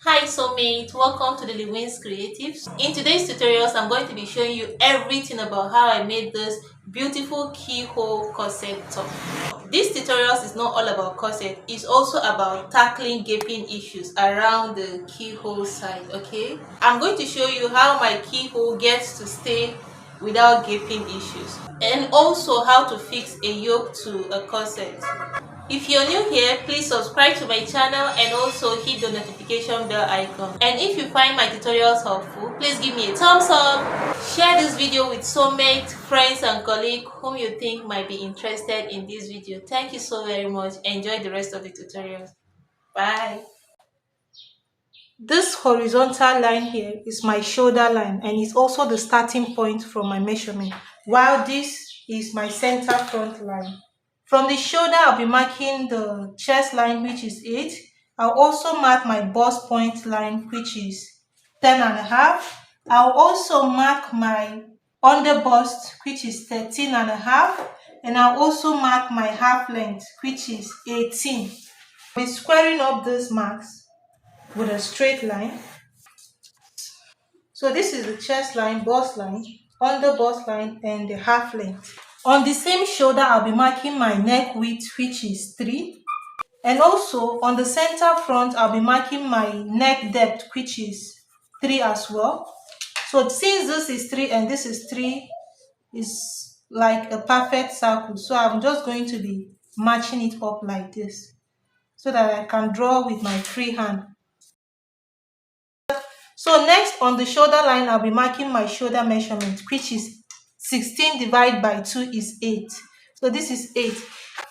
Hi soulmate, welcome to the Wins Creatives. In today's tutorials, I'm going to be showing you everything about how I made this beautiful keyhole corset top. This tutorials is not all about corset, it's also about tackling gaping issues around the keyhole side, okay? I'm going to show you how my keyhole gets to stay without gaping issues, and also how to fix a yoke to a corset. If you're new here, please subscribe to my channel and also hit the notification bell icon. And if you find my tutorials helpful, please give me a thumbs up. Share this video with soulmates, friends and colleagues whom you think might be interested in this video. Thank you so very much. Enjoy the rest of the tutorials. Bye. This horizontal line here is my shoulder line and it's also the starting point from my measurement, while this is my center front line. From the shoulder, I'll be marking the chest line, which is 8. I'll also mark my bust point line, which is 10.5. I'll also mark my under bust, which is 13.5. And I'll also mark my half length, which is 18. I'll be squaring up these marks with a straight line. So this is the chest line, bust line, under bust line, and the half length. On the same shoulder, I'll be marking my neck width, which is 3. And also on the center front, I'll be marking my neck depth, which is 3 as well. So since this is 3 and this is 3, it's like a perfect circle. So I'm just going to be matching it up like this so that I can draw with my free hand. So next on the shoulder line, I'll be marking my shoulder measurement, which is 16 divided by 2 is 8. So this is 8.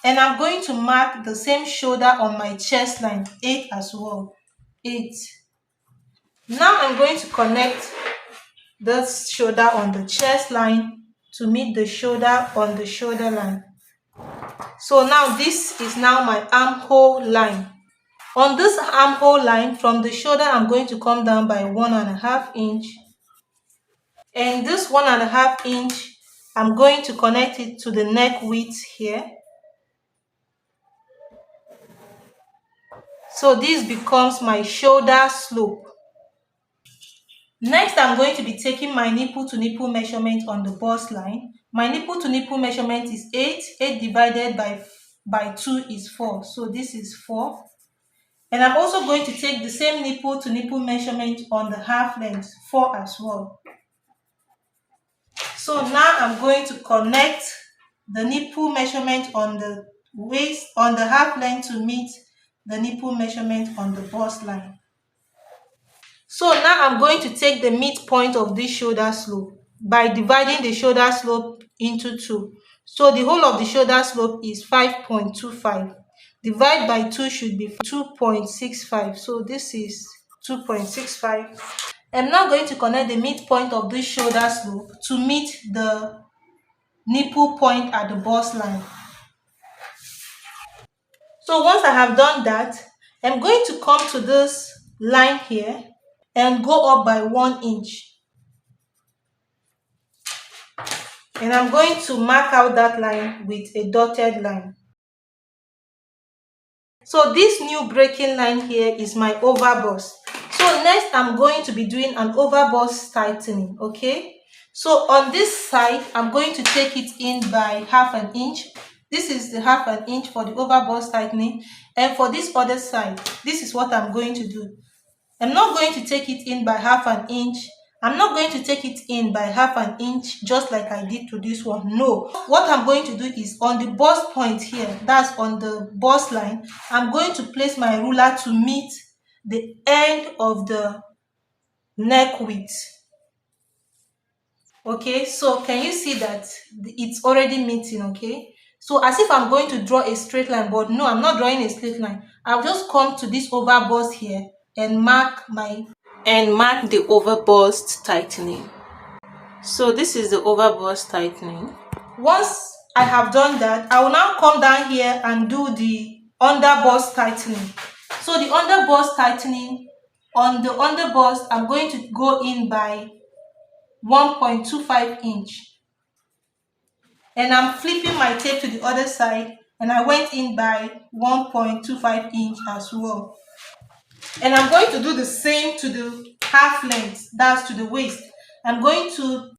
And I'm going to mark the same shoulder on my chest line, 8 as well. 8. Now I'm going to connect this shoulder on the chest line to meet the shoulder on the shoulder line. So now this is now my armhole line. On this armhole line, from the shoulder, I'm going to come down by 1.5 inch. And this 1.5 inch, I'm going to connect it to the neck width here. So this becomes my shoulder slope. Next, I'm going to be taking my nipple to nipple measurement on the bust line. My nipple to nipple measurement is 8. 8 divided by 2 is 4. So this is 4. And I'm also going to take the same nipple to nipple measurement on the half length, 4 as well. So now I'm going to connect the nipple measurement on the waist, on the half length to meet the nipple measurement on the bust line. So now I'm going to take the midpoint of this shoulder slope by dividing the shoulder slope into 2. So the whole of the shoulder slope is 5.25. Divide by 2 should be 2.65. So this is 2.65. I'm now going to connect the midpoint of this shoulder slope to meet the nipple point at the bust line. So once I have done that, I'm going to come to this line here and go up by 1 inch. And I'm going to mark out that line with a dotted line. So this new breaking line here is my overbust. So next I'm going to be doing an overbust tightening, okay? So on this side, I'm going to take it in by 1/2 inch. This is the 1/2 inch for the overbust tightening. And for this other side, this is what I'm going to do. I'm not going to take it in by 1/2 inch. I'm not going to take it in by 1/2 inch just like I did to this one. No. What I'm going to do is on the bust point here, that's on the bust line, I'm going to place my ruler to meet the end of the neck width. Okay, so can you see that it's already meeting? Okay, so as if I'm going to draw a straight line, but no, I'm not drawing a straight line. I'll just come to this overbust here and mark the overbust tightening. So this is the overbust tightening. Once I have done that, I will now come down here and do the underbust tightening. So the underbust tightening, on the underbust, I'm going to go in by 1.25 inch. And I'm flipping my tape to the other side and I went in by 1.25 inch as well. And I'm going to do the same to the half length, that's to the waist. I'm going to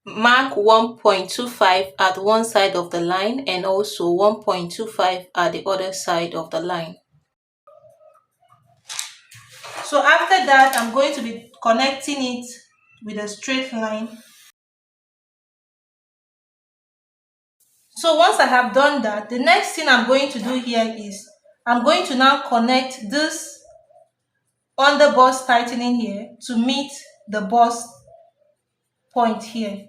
mark 1.25 at one side of the line and also 1.25 at the other side of the line. So after that, I'm going to be connecting it with a straight line. So once I have done that, the next thing I'm going to do here is I'm going to now connect this under bust tightening here to meet the bust point here.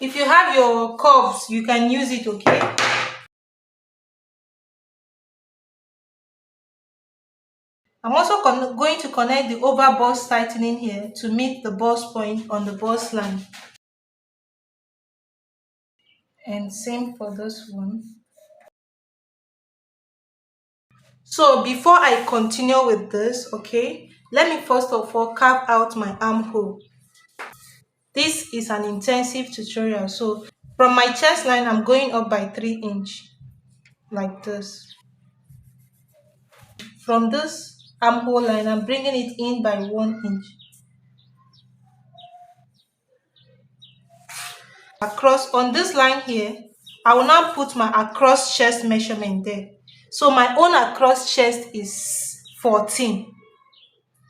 If you have your curves, you can use it, okay? I'm also going to connect the over bust tightening here to meet the bust point on the bust line. And same for this one. So before I continue with this, okay, let me first of all carve out my armhole. This is an intensive tutorial, so from my chest line, I'm going up by 3 inches, like this. From this armhole line, I'm bringing it in by 1 inch. Across on this line here, I will now put my across chest measurement there. So my own across chest is 14.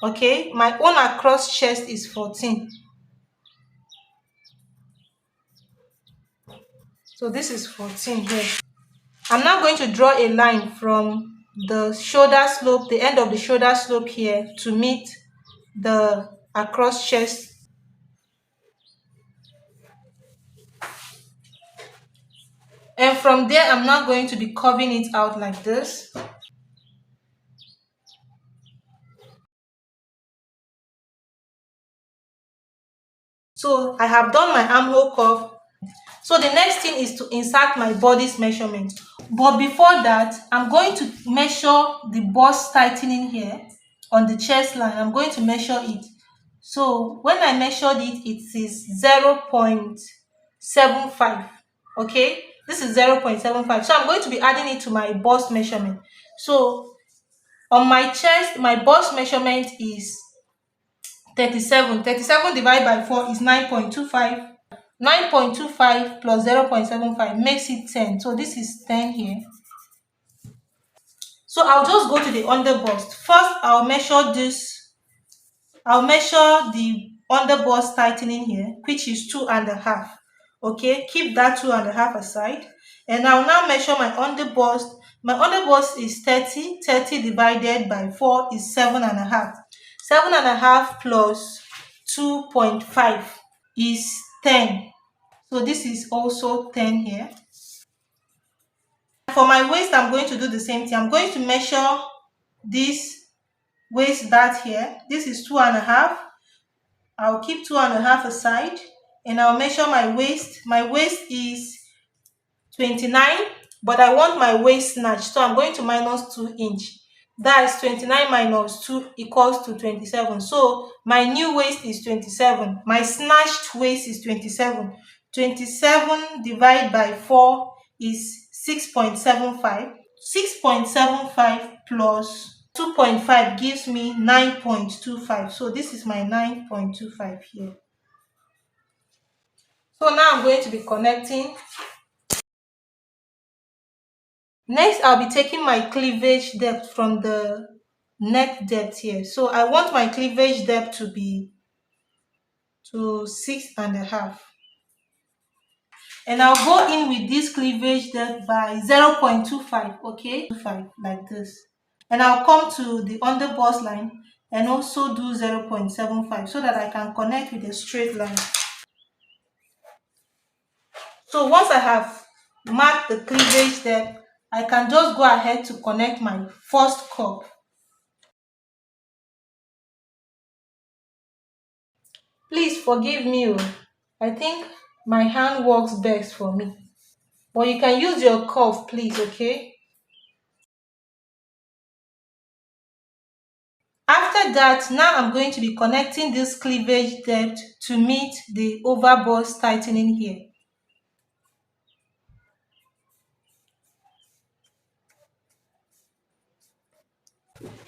Okay, my own across chest is 14. So this is 14 here. I'm now going to draw a line from the shoulder slope, the end of the shoulder slope here to meet the across chest. And from there, I'm now going to be curving it out like this. So I have done my armhole curve. So the next thing is to insert my body's measurement. But before that, I'm going to measure the bust tightening here on the chest line. I'm going to measure it. So when I measured it, it is 0.75. Okay, this is 0.75. So I'm going to be adding it to my bust measurement. So on my chest, my bust measurement is 37. 37 divided by 4 is 9.25. 9.25 plus 0.75 makes it 10. So this is 10 here. So I'll just go to the under bust. First, I'll measure this. I'll measure the under bust tightening here, which is 2.5. Okay, keep that 2.5 aside. And I'll now measure my under bust. My under bust is 30. 30 divided by 4 is 7.5. 7.5 plus 2.5 is 10. So this is also 10 here. For my waist, I'm going to do the same thing. I'm going to measure this waist dart here. This is 2.5. I'll keep 2.5 aside and I'll measure my waist. My waist is 29, but I want my waist snatch, so I'm going to minus 2 inch. That is 29 minus 2 equals to 27. So my new waist is 27. My snatched waist is 27. 27 divided by 4 is 6.75. 6.75 plus 2.5 gives me 9.25. So this is my 9.25 here. So now I'm going to be connecting. Next, I'll be taking my cleavage depth from the neck depth here. So I want my cleavage depth to be to 6.5. And I'll go in with this cleavage depth by 0.25, okay? 25, like this. And I'll come to the under bust line and also do 0.75 so that I can connect with a straight line. So once I have marked the cleavage depth, I can just go ahead to connect my first curve. Please forgive me. I think my hand works best for me. But you can use your curve, please, okay? After that, now I'm going to be connecting this cleavage depth to meet the over bust tightening here.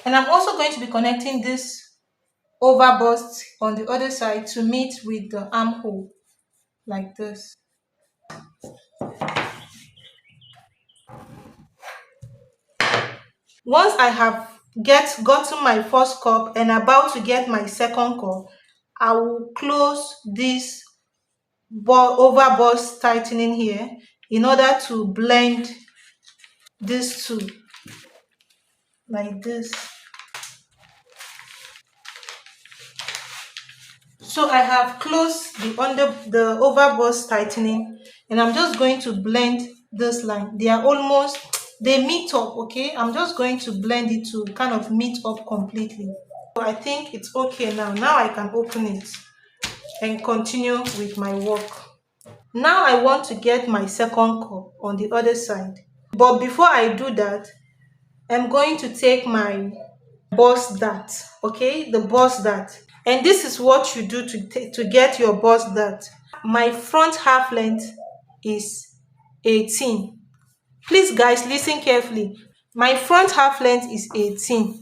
And I'm also going to be connecting this over bust on the other side to meet with the armhole like this. Once I have gotten my first cup and about to get my second cup, I will close this over bust tightening here in order to blend these two like this. So I have closed the over bust tightening, and I'm just going to blend this line. They meet up, okay? I'm just going to blend it to kind of meet up completely. So I think it's okay now. Now I can open it and continue with my work. Now I want to get my second cup on the other side. But before I do that, I'm going to take my bust dart, okay? The bust dart. And this is what you do to get your bust dart. My front half length is 18. Please guys, listen carefully. My front half length is 18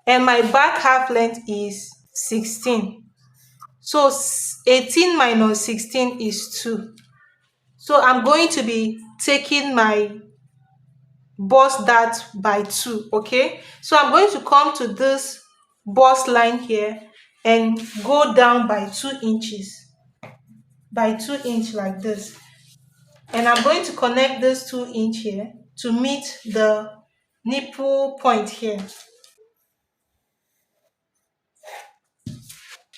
and my back half length is 16. So 18 minus 16 is 2. So I'm going to be taking my bust dart by 2, okay? So I'm going to come to this bust line here and go down by 2 inches, by 2 inch like this. And I'm going to connect this 2 inch here to meet the nipple point here.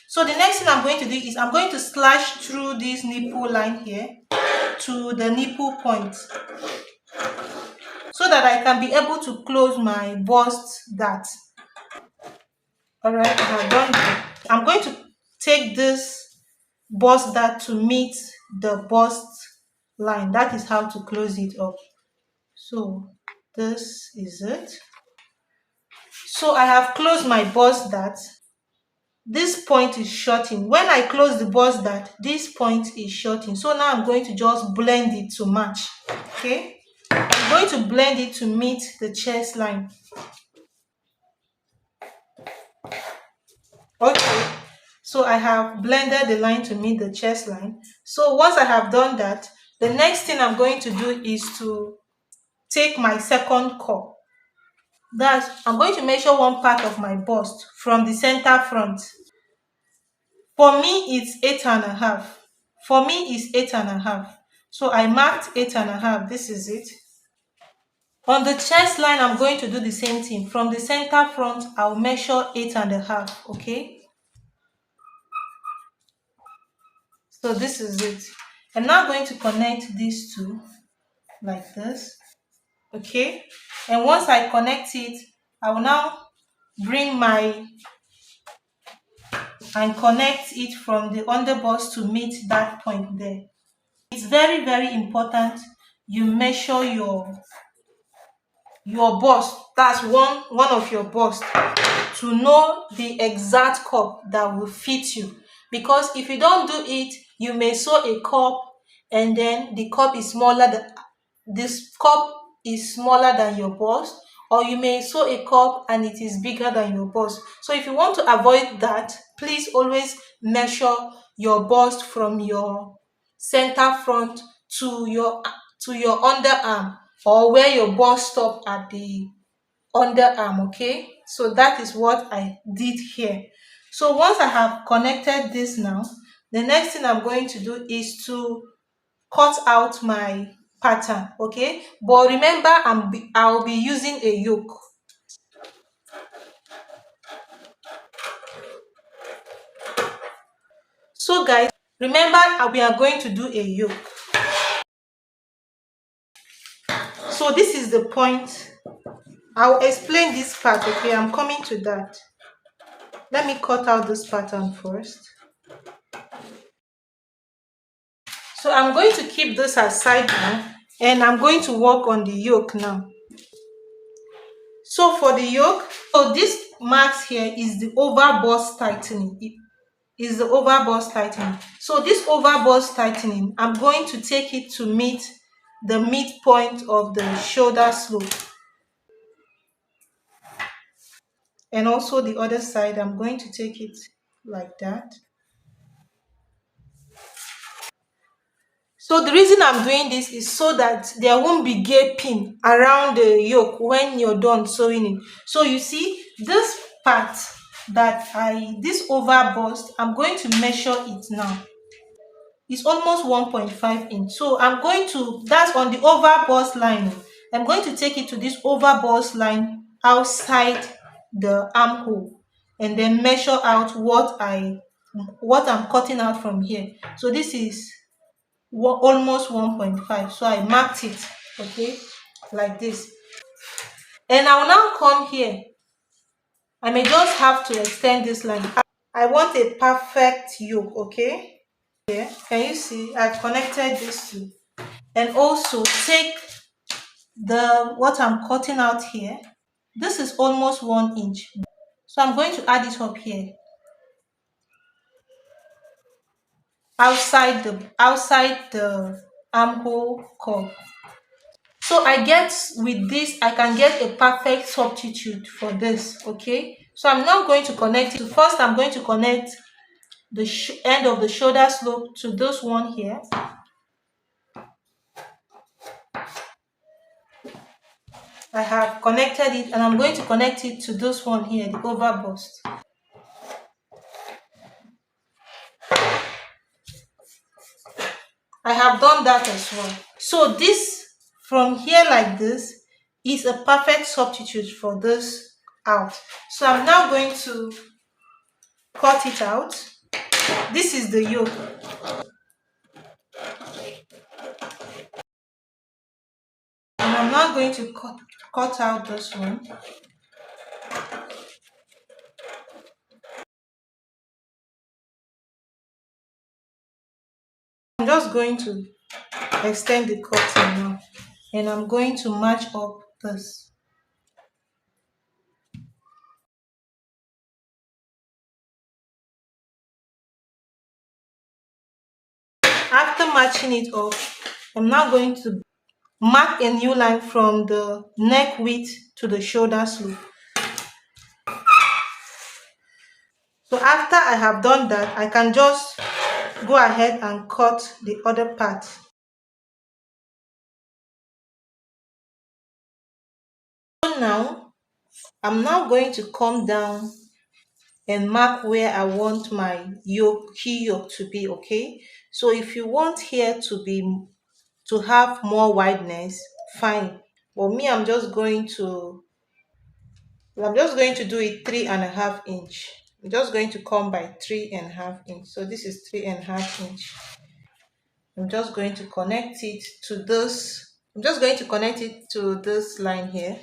So the next thing I'm going to do is I'm going to slash through this nipple line here to the nipple point so that I can be able to close my bust dart. All right, I have done that. I'm going to take this bust dart to meet the bust line. That is how to close it up. So this is it. So I have closed my bust dart. This point is shorting. When I close the bust dart, this point is shorting. So now I'm going to just blend it to match. Okay, I'm going to blend it to meet the chest line. Okay, so I have blended the line to meet the chest line. So once I have done that, the next thing I'm going to do is to take my second cup. I'm going to measure one part of my bust from the center front. For me, it's 8.5. For me, it's 8.5. So I marked 8.5. This is it. On the chest line, I'm going to do the same thing. From the center front, I'll measure 8.5. Okay. So this is it. I'm now going to connect these two like this. Okay. And once I connect it, I will now bring and connect it from the underbust to meet that point there. It's very, very important you measure your bust. That's one of your bust, to know the exact cup that will fit you. Because if you don't do it, you may sew a cup and then the cup is smaller than your bust, or you may sew a cup and it is bigger than your bust. So if you want to avoid that, please always measure your bust from your center front to your underarm, or where your bust stop at the underarm. Okay, so that is what I did here. So once I have connected this now, the next thing I'm going to do is to cut out my pattern. Okay, but remember, I'll be using a yoke. So guys, remember, we are going to do a yoke. So this is the point. I'll explain this part. Okay, I'm coming to that. Let me cut out this pattern first. So I'm going to keep this aside now, and I'm going to work on the yoke now. So for the yoke, so this marks here is the over bust tightening. Is the over bust tightening. So this over bust tightening, I'm going to take it to meet the midpoint of the shoulder slope. And also the other side, I'm going to take it like that. So the reason I'm doing this is so that there won't be gaping around the yoke when you're done sewing it. So you see this part this over bust, I'm going to measure it now. It's almost 1.5 inch. So that's on the over bust line. I'm going to take it to this over bust line outside the armhole and then measure out what I'm cutting out from here. So this is almost 1.5. So I marked it, okay, like this. And I will now come here. I may just have to extend this line. I want a perfect yoke, okay? Here, can you see? I've connected this two. And also take what I'm cutting out here. This is almost 1 inch. So I'm going to add it up here. Outside the armhole curve. So with this, I can get a perfect substitute for this, okay? So I'm now going to connect it. First, I'm going to connect the end of the shoulder slope to this one here. I have connected it and I'm going to connect it to this one here, the over bust. I have done that as well. So this, from here like this, is a perfect substitute for this out. So I'm now going to cut it out. This is the yoke. And I'm now going to cut out this one. I'm just going to extend the cutting now. And I'm going to match up this. After matching it up, I'm now going to mark a new line from the neck width to the shoulder slope. So after I have done that, I can just go ahead and cut the other part. So now, I'm now going to come down and mark where I want my key yoke to be, okay? So if you want here to have more wideness, fine. But me, I'm just going to do it 3.5 inch. I'm just going to come by 3.5 inch. So this is 3.5 inch. I'm just going to connect it to this. I'm just going to connect it to this line here.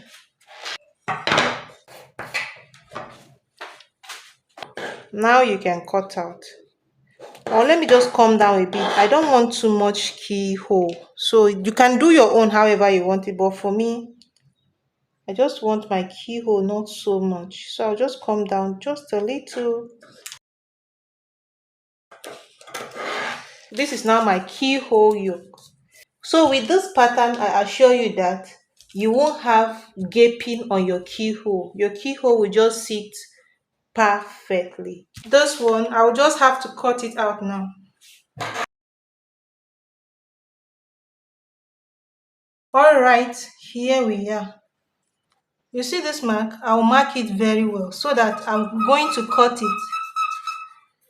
Now you can cut out. Or let me just come down a bit. I don't want too much keyhole. So you can do your own however you want it. But for me, I just want my keyhole not so much. So I'll just come down just a little. This is now my keyhole yoke. So with this pattern, I assure you that you won't have gaping on your keyhole. Your keyhole will just sit perfectly. This one, I'll just have to cut it out now. All right, here we are. You see this mark? I'll mark it very well so that I'm going to cut it.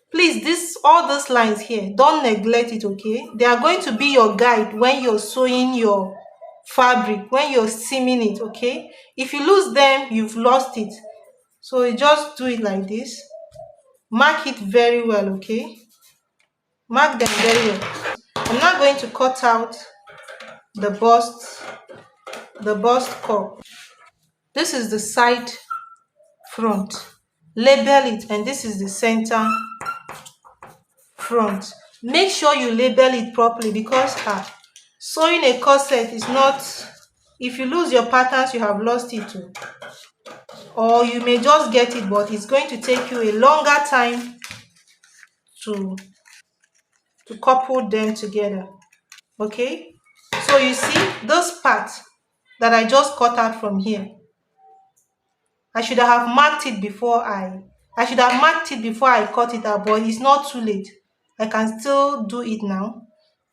Please, all these lines here, don't neglect it, okay? They are going to be your guide when you're sewing your fabric, when you're seaming it, okay? If you lose them, you've lost it. So you just do it like this. Mark it very well, okay? Mark them very well. I'm now going to cut out the bust cup. This is the side front. Label it, and this is the center front. Make sure you label it properly because sewing a corset is not, if you lose your patterns, you have lost it too. Or you may just get it, but it's going to take you a longer time to couple them together. Okay, so you see this part that I just cut out from here, I should have marked it before I should have marked it before I cut it out, but it's not too late. I can still do it now.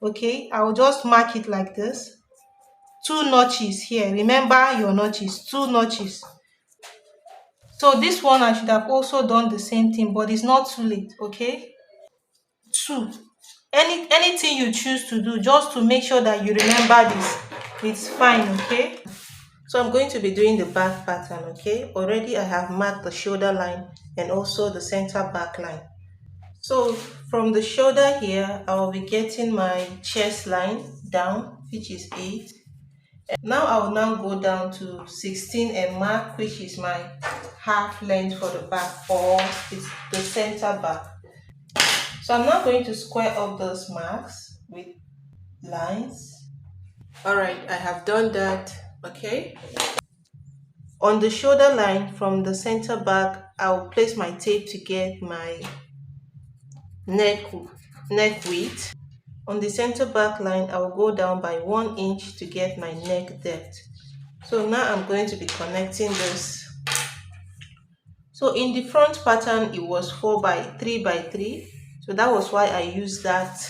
Okay, I will just mark it like this. 2 notches here. Remember your notches, 2 notches. So this one I should have also done the same thing, but it's not too late. Okay, 2. Anything you choose to do, just to make sure that you remember this, it's fine. Okay, so I'm going to be doing the back pattern. Okay, already I have marked the shoulder line and also the center back line. So from the shoulder here, I will be getting my chest line down, which is 8. Now I will now go down to 16 and mark, which is my half length for the back, or it's the center back. So I'm now going to square up those marks with lines. Alright, I have done that. Okay, on the shoulder line from the center back, I will place my tape to get my neck width. On the center back line, I will go down by 1 inch to get my neck depth. So now I'm going to be connecting this. So in the front pattern, it was 4 by 3 by 3. So that was why I used that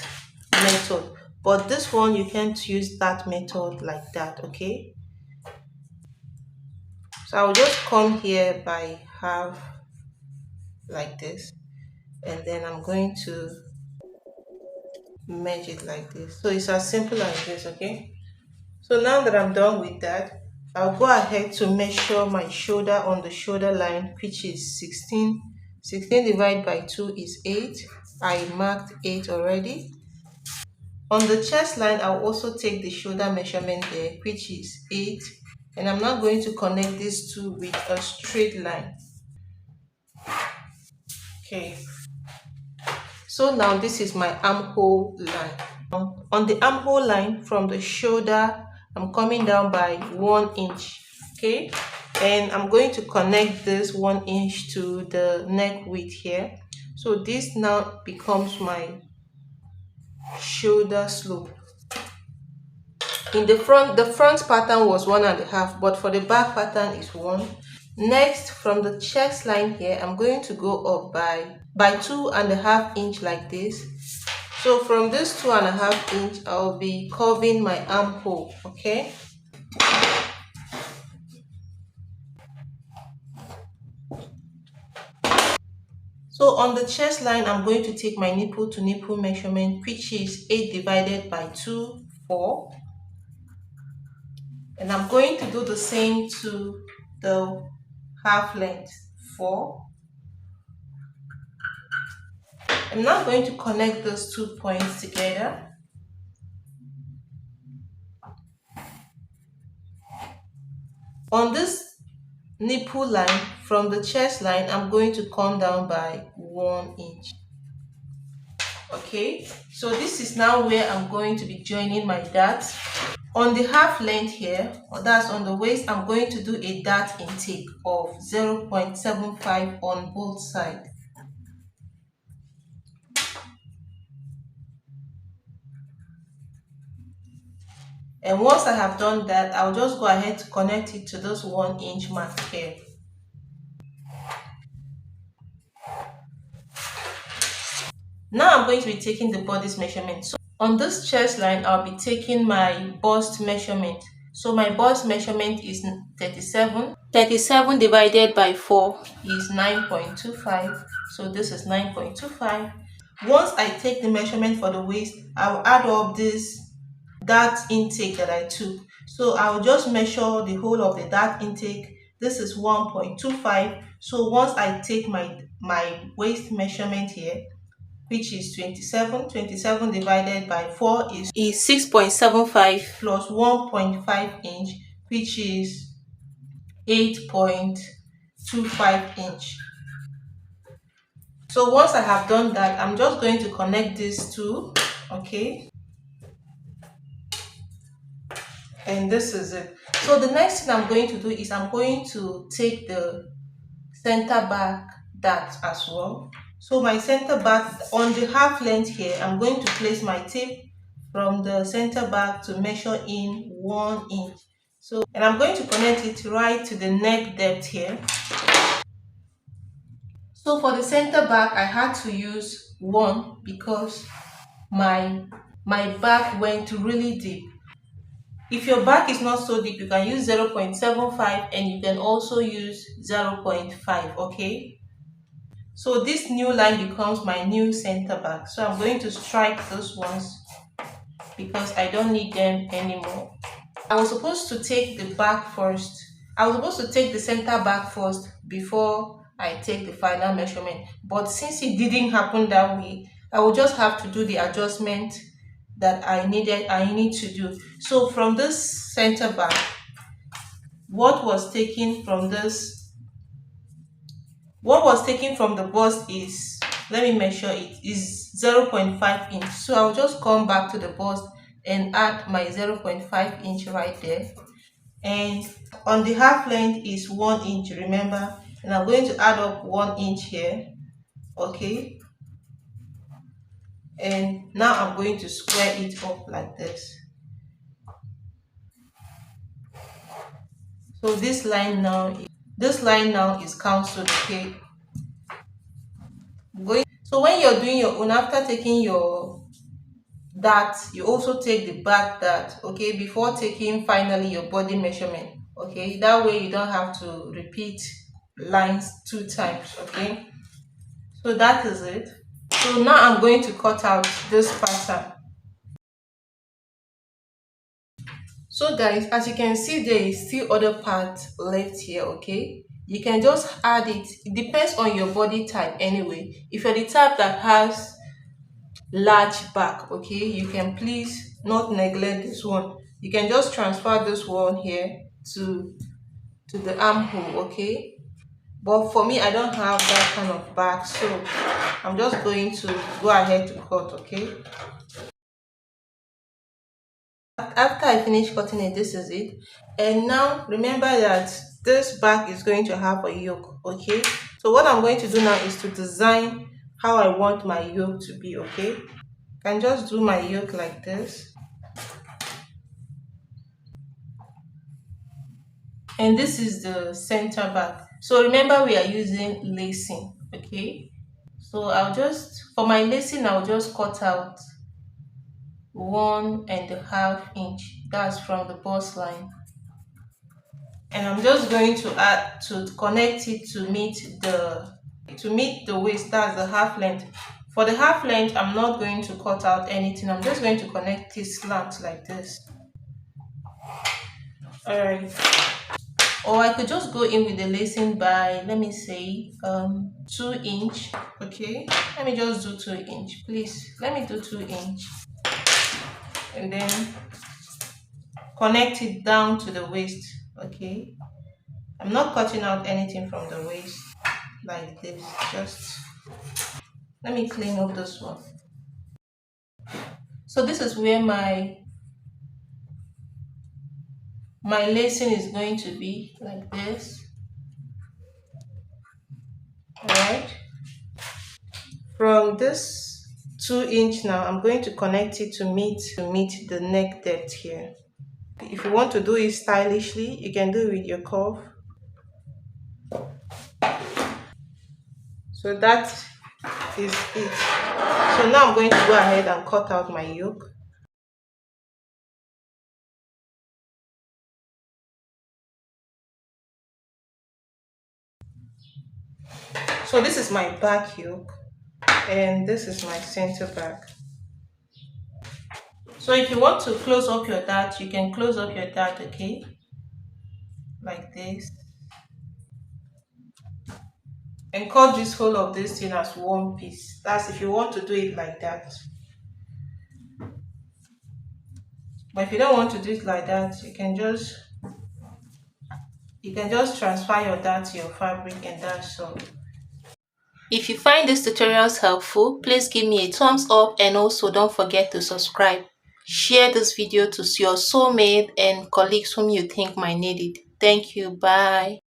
method. But this one, you can't use that method like that. Okay, so I'll just come here by half like this, and then I'm going to merge it like this. So it's as simple as this. Okay, so now that I'm done with that, I'll go ahead to measure my shoulder on the shoulder line, which is 16. 16 divided by 2 is 8. I marked 8 already. On the chest line, I'll also take the shoulder measurement there, which is 8. And I'm now going to connect these two with a straight line. Okay. So now this is my armhole line. On the armhole line from the shoulder, I'm coming down by 1 inch. Okay, and I'm going to connect this 1 inch to the neck width here. So this now becomes my shoulder slope. In the front pattern was 1.5, but for the back pattern is 1. Next, from the chest line here, I'm going to go up by 2.5 inch like this. So from this 2.5 inch, I'll be curving my armhole. Okay, so on the chest line, I'm going to take my nipple to nipple measurement, which is 8 divided by 2, 4. And I'm going to do the same to the half length, 4. I'm now going to connect those 2 points together. On this nipple line from the chest line, I'm going to come down by 1 inch. Okay, so this is now where I'm going to be joining my darts. On the half length here, or that's on the waist, I'm going to do a dart intake of 0.75 on both sides. And once I have done that, I'll just go ahead to connect it to this 1 inch mark here. Now I'm going to be taking the body's measurement. So on this chest line, I'll be taking my bust measurement. So my bust measurement is 37. 37 divided by 4 is 9.25. So this is 9.25. Once I take the measurement for the waist, I'll add up this dart intake that I took. So I'll just measure the whole of the dart intake. This is 1.25. So once I take my waist measurement here, which is 27. 27 divided by 4 is 6.75 plus 1.5 inch, which is 8.25 inch. So once I have done that, I'm just going to connect these two. Okay, and this is it. So the next thing I'm going to do is I'm going to take the center back dart as well. So my center back on the half length here, I'm going to place my tape from the center back to measure in 1 inch. And I'm going to connect it right to the neck depth here. So for the center back, I had to use 1 because my back went really deep. If your back is not so deep, you can use 0.75 and you can also use 0.5, okay? So this new line becomes my new center back. So I'm going to strike those ones because I don't need them anymore. I was supposed to take the back first. I was supposed to take the center back first before I take the final measurement. But since it didn't happen that way, I will just have to do the adjustment that I need to do. So from this center back, what was taken from the bust is, let me measure it, is 0.5 inch. So I'll just come back to the bust and add my 0.5 inch right there. And on the half length is 1 inch, remember, and I'm going to add up 1 inch here, okay? And now I'm going to square it up like this. So this line now is cancelled, okay? So when you're doing your own, after taking your dart, you also take the back dart, okay, before taking finally your body measurement, okay? That way you don't have to repeat lines 2 times, okay? So that is it. So now I'm going to cut out this pattern. So guys, as you can see, there is still other parts left here, okay? You can just add it. It depends on your body type anyway. If you're the type that has large back, okay, you can please not neglect this one. You can just transfer this one here to the armhole, okay? But for me, I don't have that kind of back, so I'm just going to go ahead to cut, okay? After I finish cutting it, this is it. And now remember that this back is going to have a yoke, okay? So what I'm going to do now is to design how I want my yoke to be, okay? I can just do my yoke like this. And this is the center back. So remember, we are using lacing, okay? So for my lacing, I'll just cut out 1.5 inch. That's from the bust line. And I'm just going to connect it to meet the waist. That's the half length. For the half length, I'm not going to cut out anything. I'm just going to connect it slant like this. All right. Or I could just go in with the lacing by, let me say, 2 inch. Okay, let me just do 2 inch, please. Let me do 2 inch, and then connect it down to the waist. Okay, I'm not cutting out anything from the waist like this. Just let me clean up this one. So this is where my lacing is going to be, like this. All right, from this 2 inch now, I'm going to connect it to meet the neck depth here. If you want to do it stylishly, you can do it with your curve. So that is it. So now I'm going to go ahead and cut out my yoke. So this is my back yoke, and this is my center back. So if you want to close up your dart, you can close up your dart, okay? Like this. And cut this whole of this thing as one piece. That's if you want to do it like that. But if you don't want to do it like that, you can just transfer your dart to your fabric, and that's all. If you find these tutorials helpful, please give me a thumbs up, and also don't forget to subscribe. Share this video to your soulmate and colleagues whom you think might need it. Thank you. Bye.